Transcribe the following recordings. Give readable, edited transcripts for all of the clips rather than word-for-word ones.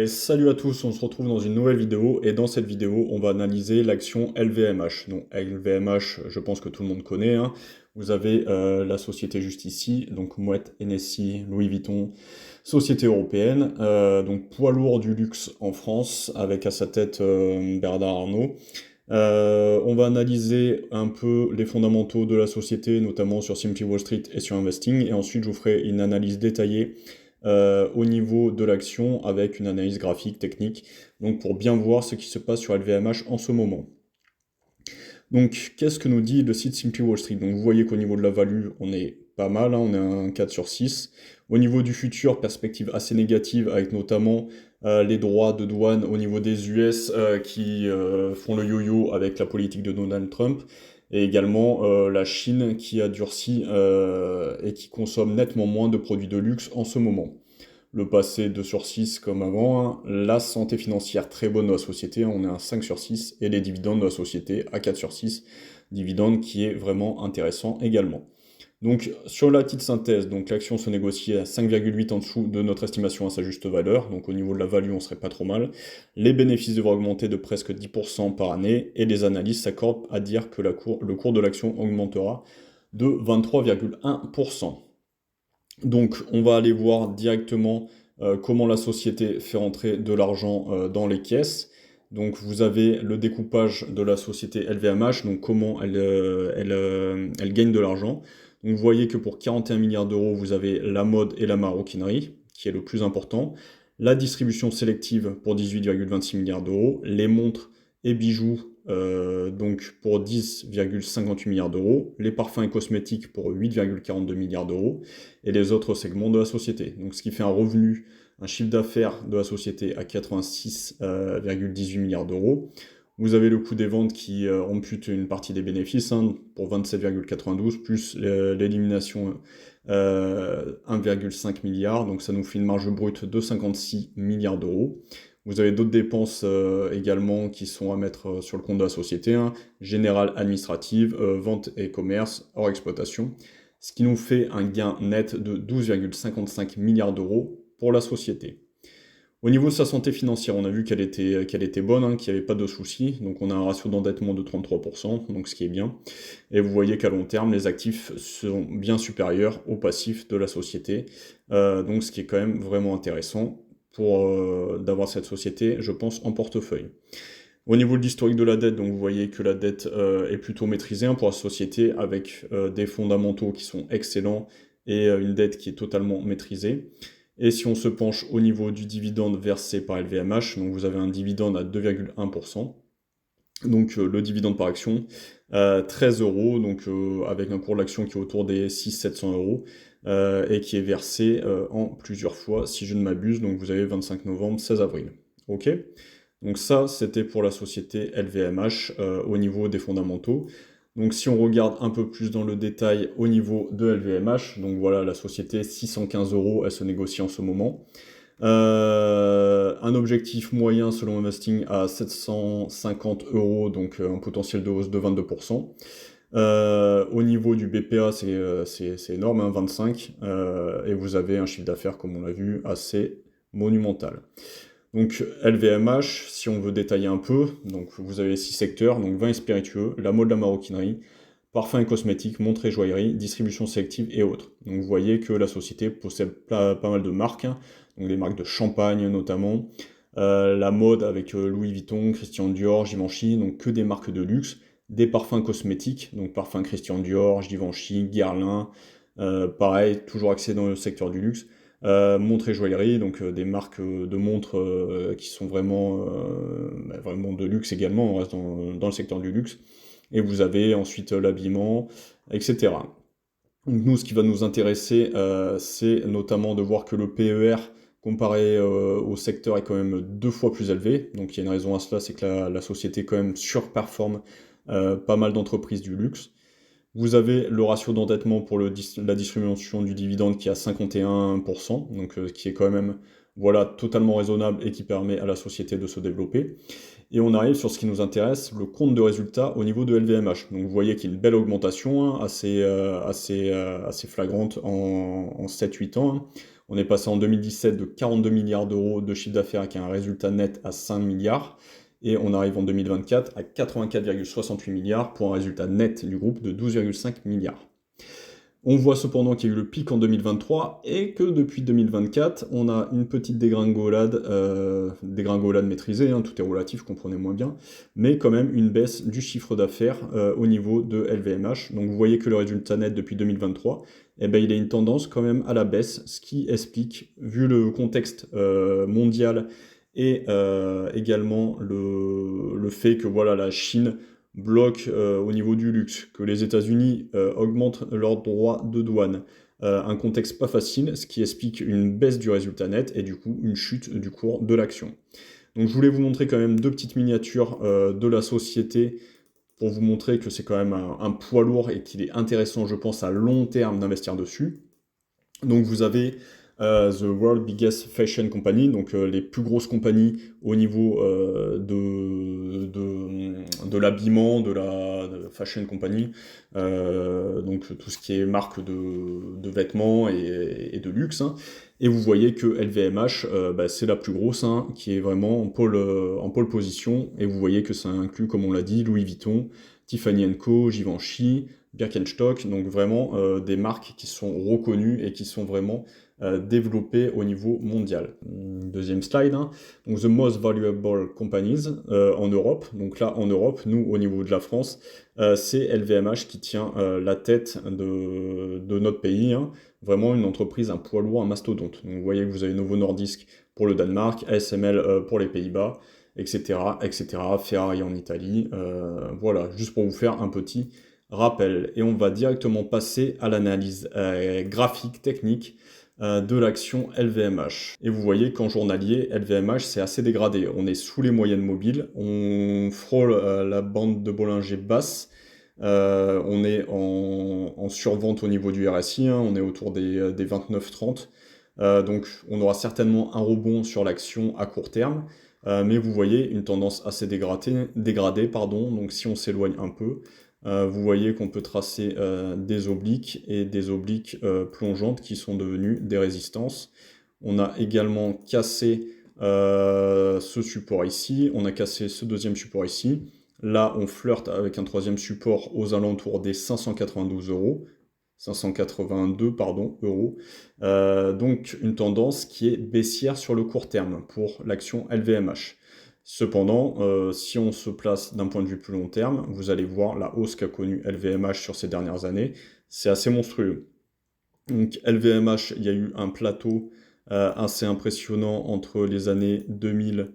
Et salut à tous, on se retrouve dans une nouvelle vidéo et dans cette vidéo on va analyser l'action LVMH. Donc LVMH, je pense que tout le monde connaît, hein. Vous avez la société juste ici, donc Moët Hennessy, Louis Vuitton, société européenne, donc poids lourd du luxe en France avec à sa tête Bernard Arnault. On va analyser un peu les fondamentaux de la société, notamment sur Simply Wall Street et sur Investing, et ensuite je vous ferai une analyse détaillée au niveau de l'action avec une analyse graphique, technique, donc pour bien voir ce qui se passe sur LVMH en ce moment. Donc, qu'est-ce que nous dit le site Simply Wall Street? Donc, vous voyez qu'au niveau de la value, on est pas mal, hein, on est à un 4 sur 6. Au niveau du futur, perspective assez négative, avec notamment les droits de douane au niveau des US qui font le yo-yo avec la politique de Donald Trump, et également la Chine qui a durci et qui consomme nettement moins de produits de luxe en ce moment. Le passé 2 sur 6 comme avant, hein. La santé financière très bonne de la société, on est à 5 sur 6, et les dividendes de la société à 4 sur 6, dividendes qui est vraiment intéressant également. Donc sur la petite synthèse, donc l'action se négocie à 5,8 en dessous de notre estimation à sa juste valeur, donc au niveau de la value on serait pas trop mal. Les bénéfices devraient augmenter de presque 10% par année, et les analystes s'accordent à dire que le cours de l'action augmentera de 23,1%. Donc on va aller voir directement comment la société fait rentrer de l'argent dans les caisses. Donc vous avez le découpage de la société LVMH, donc comment elle gagne de l'argent. Donc vous voyez que pour 41 milliards d'euros, vous avez la mode et la maroquinerie, qui est le plus important. La distribution sélective pour 18,26 milliards d'euros. Les montres et bijoux donc pour 10,58 milliards d'euros. Les parfums et cosmétiques pour 8,42 milliards d'euros. Et les autres segments de la société. Donc ce qui fait un revenu, un chiffre d'affaires de la société à 86,18 milliards d'euros. Vous avez le coût des ventes qui ampute une partie des bénéfices, hein, pour 27,92, plus l'élimination 1,5 milliard, donc ça nous fait une marge brute de 56 milliards d'euros. Vous avez d'autres dépenses également qui sont à mettre sur le compte de la société, hein, générale administrative, vente et commerce, hors exploitation, ce qui nous fait un gain net de 12,55 milliards d'euros pour la société. Au niveau de sa santé financière, on a vu qu'elle était bonne, hein, qu'il n'y avait pas de soucis, donc on a un ratio d'endettement de 33%, donc ce qui est bien. Et vous voyez qu'à long terme, les actifs sont bien supérieurs aux passifs de la société, donc ce qui est quand même vraiment intéressant pour d'avoir cette société, je pense, en portefeuille. Au niveau de l'historique de la dette, donc vous voyez que la dette est plutôt maîtrisée, hein, pour la société, avec des fondamentaux qui sont excellents et une dette qui est totalement maîtrisée. Et si on se penche au niveau du dividende versé par LVMH, donc vous avez un dividende à 2,1%. Donc le dividende par action, 13 euros, donc avec un cours de l'action qui est autour des 600-700 euros, et qui est versé en plusieurs fois, si je ne m'abuse. Donc vous avez 25 novembre, 16 avril. Ok? Donc ça, c'était pour la société LVMH au niveau des fondamentaux. Donc si on regarde un peu plus dans le détail au niveau de LVMH, donc voilà, la société 615 euros, elle se négocie en ce moment. Un objectif moyen selon Investing à 750 euros, donc un potentiel de hausse de 22%. Au niveau du BPA, c'est énorme, hein, 25, et vous avez un chiffre d'affaires, comme on l'a vu, assez monumental. Donc LVMH, si on veut détailler un peu, donc vous avez 6 secteurs, donc vin et spiritueux, la mode, la maroquinerie, parfums et cosmétiques, montres et joaillerie, distribution sélective et autres. Donc vous voyez que la société possède pas mal de marques, hein, donc des marques de champagne notamment, la mode avec Louis Vuitton, Christian Dior, Givenchy, donc que des marques de luxe, des parfums cosmétiques, donc parfums Christian Dior, Givenchy, Guerlain, pareil, toujours axé dans le secteur du luxe. Montres et joaillerie, donc des marques de montres qui sont vraiment de luxe également, on reste dans le secteur du luxe. Et vous avez ensuite l'habillement, etc. Donc nous, ce qui va nous intéresser, c'est notamment de voir que le PER comparé au secteur est quand même 2 fois plus élevé. Donc il y a une raison à cela, c'est que la société quand même surperforme pas mal d'entreprises du luxe. Vous avez le ratio d'endettement pour la distribution du dividende qui est à 51%, donc qui est quand même voilà, totalement raisonnable et qui permet à la société de se développer. Et on arrive sur ce qui nous intéresse, le compte de résultat au niveau de LVMH. Donc vous voyez qu'il y a une belle augmentation, hein, assez flagrante en 7-8 ans, hein. On est passé en 2017 de 42 milliards d'euros de chiffre d'affaires avec un résultat net à 5 milliards. Et on arrive en 2024 à 84,68 milliards pour un résultat net du groupe de 12,5 milliards. On voit cependant qu'il y a eu le pic en 2023 et que depuis 2024, on a une petite dégringolade, maîtrisée, hein, tout est relatif, comprenez moins bien, mais quand même une baisse du chiffre d'affaires au niveau de LVMH. Donc vous voyez que le résultat net depuis 2023, eh ben, il a une tendance quand même à la baisse, ce qui explique, vu le contexte mondial et également le fait que voilà, la Chine bloque au niveau du luxe, que les États-Unis augmentent leurs droits de douane. Un contexte pas facile, ce qui explique une baisse du résultat net et du coup une chute du cours de l'action. Donc je voulais vous montrer quand même deux petites miniatures de la société pour vous montrer que c'est quand même un poids lourd et qu'il est intéressant, je pense, à long terme d'investir dessus. Donc vous avez The World Biggest Fashion Company, donc les plus grosses compagnies au niveau de l'habillement, de fashion company, donc tout ce qui est marque de vêtements et de luxe. Hein. Et vous voyez que LVMH, c'est la plus grosse, hein, qui est vraiment en pole position, et vous voyez que ça inclut, comme on l'a dit, Louis Vuitton, Tiffany & Co, Givenchy, Birkenstock, donc vraiment des marques qui sont reconnues et qui sont vraiment développées au niveau mondial. Deuxième slide, hein. Donc The Most Valuable Companies en Europe. Donc là, en Europe, nous, au niveau de la France, c'est LVMH qui tient la tête de notre pays. Hein. Vraiment une entreprise, un poids lourd, un mastodonte. Donc vous voyez que vous avez Novo Nordisk pour le Danemark, ASML pour les Pays-Bas, etc., etc., Ferrari en Italie. Voilà, juste pour vous faire un petit rappel. Et on va directement passer à l'analyse graphique, technique de l'action LVMH. Et vous voyez qu'en journalier, LVMH c'est assez dégradé. On est sous les moyennes mobiles, on frôle la bande de Bollinger basse, on est en survente au niveau du RSI, hein, on est autour des 29-30. Donc on aura certainement un rebond sur l'action à court terme. Mais vous voyez une tendance assez dégradée, pardon. Donc si on s'éloigne un peu, vous voyez qu'on peut tracer des obliques et des obliques plongeantes qui sont devenues des résistances. On a également cassé ce support ici, on a cassé ce deuxième support ici. Là, on flirte avec un troisième support aux alentours des 592 euros. 582 euros. Donc une tendance qui est baissière sur le court terme pour l'action LVMH. Cependant, si on se place d'un point de vue plus long terme, vous allez voir la hausse qu'a connue LVMH sur ces dernières années. C'est assez monstrueux. Donc LVMH, il y a eu un plateau assez impressionnant entre les années 2000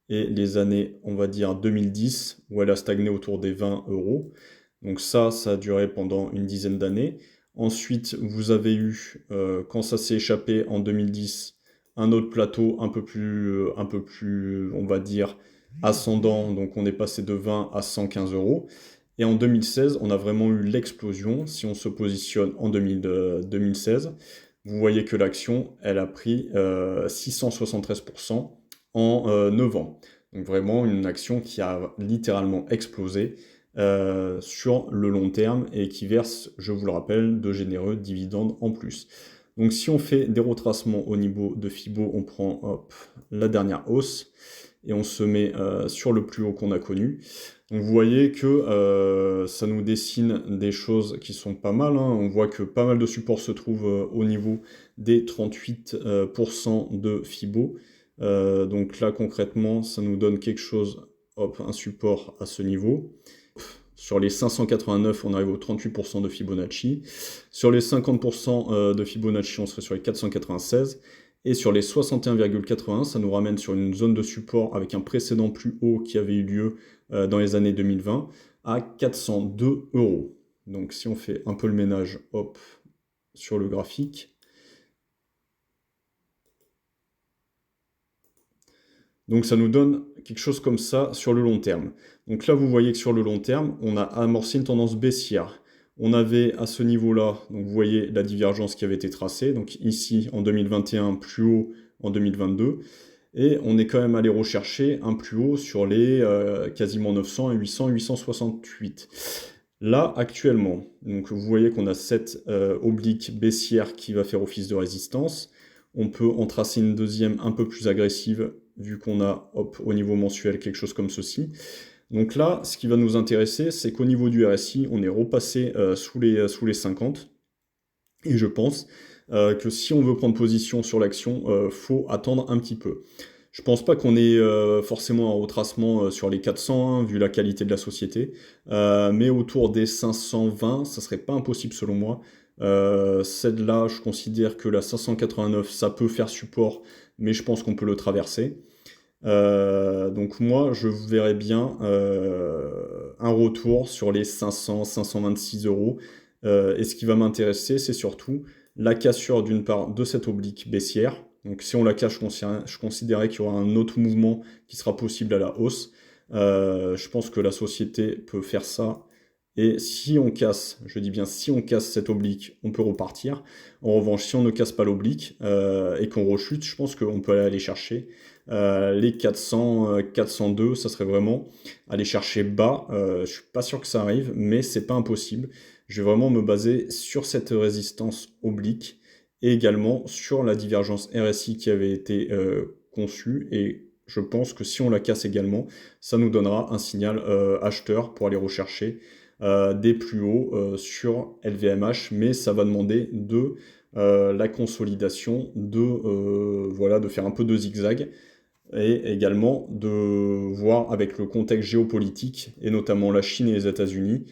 et les années, on va dire, 2010, où elle a stagné autour des 20 euros. Donc ça a duré pendant une dizaine d'années. Ensuite, vous avez eu, quand ça s'est échappé en 2010, un autre plateau un peu plus, on va dire, ascendant. Donc on est passé de 20 à 115 euros. Et en 2016, on a vraiment eu l'explosion. Si on se positionne en 2016, vous voyez que l'action, elle a pris 673% en 9 ans. Donc vraiment une action qui a littéralement explosé sur le long terme et qui verse, je vous le rappelle, de généreux dividendes en plus. Donc si on fait des retracements au niveau de Fibo, on prend la dernière hausse et on se met sur le plus haut qu'on a connu. Donc vous voyez que ça nous dessine des choses qui sont pas mal. Hein. On voit que pas mal de supports se trouvent au niveau des 38% de Fibo. Donc là concrètement, ça nous donne quelque chose, un support à ce niveau. Sur les 589, on arrive aux 38% de Fibonacci. Sur les 50% de Fibonacci, on serait sur les 496. Et sur les 61,81, ça nous ramène sur une zone de support avec un précédent plus haut qui avait eu lieu dans les années 2020 à 402 euros. Donc si on fait un peu le ménage, sur le graphique. Donc ça nous donne quelque chose comme ça sur le long terme. Donc là, vous voyez que sur le long terme, on a amorcé une tendance baissière. On avait à ce niveau-là, donc vous voyez la divergence qui avait été tracée, donc ici en 2021, plus haut en 2022, et on est quand même allé rechercher un plus haut sur les quasiment 900 et 800, 868. Là, actuellement, donc vous voyez qu'on a cette oblique baissière qui va faire office de résistance. On peut en tracer une deuxième un peu plus agressive, vu qu'on a, hop, au niveau mensuel, quelque chose comme ceci. Donc là, ce qui va nous intéresser, c'est qu'au niveau du RSI, on est repassé sous les 50. Et je pense que si on veut prendre position sur l'action, faut attendre un petit peu. Je pense pas qu'on ait forcément un retracement sur les 400, hein, vu la qualité de la société, mais autour des 520, ça serait pas impossible selon moi. Celle-là, je considère que la 589, ça peut faire support, mais je pense qu'on peut le traverser. Donc moi, je verrais bien un retour sur les 500, 526 euros. Et ce qui va m'intéresser, c'est surtout la cassure d'une part de cette oblique baissière. Donc si on la casse, je considérais qu'il y aura un autre mouvement qui sera possible à la hausse. Je pense que la société peut faire ça. Et si on casse, je dis bien si on casse cette oblique, on peut repartir. En revanche, si on ne casse pas l'oblique et qu'on rechute, je pense qu'on peut aller chercher les 400, 402, ça serait vraiment aller chercher bas. Je suis pas sûr que ça arrive, mais c'est pas impossible. Je vais vraiment me baser sur cette résistance oblique et également sur la divergence RSI qui avait été conçue. Et je pense que si on la casse également, ça nous donnera un signal acheteur pour aller rechercher des plus hauts sur LVMH, mais ça va demander de la consolidation, voilà, de faire un peu de zigzag et également de voir avec le contexte géopolitique, et notamment la Chine et les États-Unis,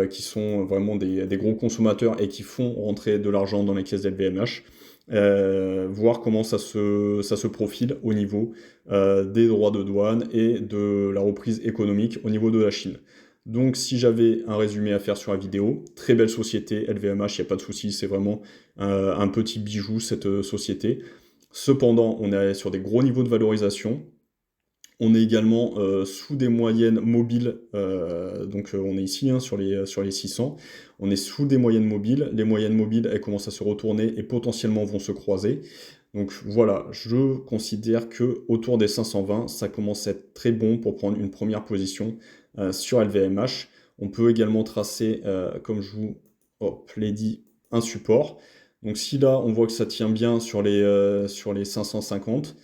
qui sont vraiment des gros consommateurs et qui font rentrer de l'argent dans les caisses d'LVMH, voir comment ça se profile au niveau des droits de douane et de la reprise économique au niveau de la Chine. Donc si j'avais un résumé à faire sur la vidéo, très belle société, LVMH, il n'y a pas de souci, c'est vraiment un petit bijou cette société. Cependant, on est sur des gros niveaux de valorisation. On est également sous des moyennes mobiles, donc on est ici hein, sur les 600. On est sous des moyennes mobiles. Les moyennes mobiles, elles commencent à se retourner et potentiellement vont se croiser. Donc voilà, je considère que autour des 520, ça commence à être très bon pour prendre une première position sur LVMH. On peut également tracer, comme je vous l'ai dit, un support. Donc si là, on voit que ça tient bien sur les 550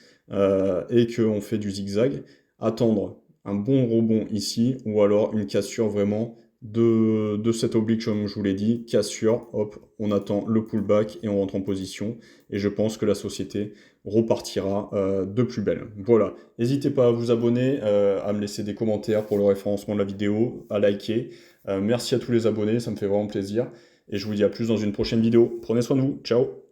et qu'on fait du zigzag, attendre un bon rebond ici ou alors une cassure vraiment de cette oblique comme je vous l'ai dit, cassure, hop, on attend le pullback et on rentre en position et je pense que la société repartira de plus belle. Voilà, n'hésitez pas à vous abonner, à me laisser des commentaires pour le référencement de la vidéo, à liker. Merci à tous les abonnés, ça me fait vraiment plaisir. Et je vous dis à plus dans une prochaine vidéo. Prenez soin de vous. Ciao!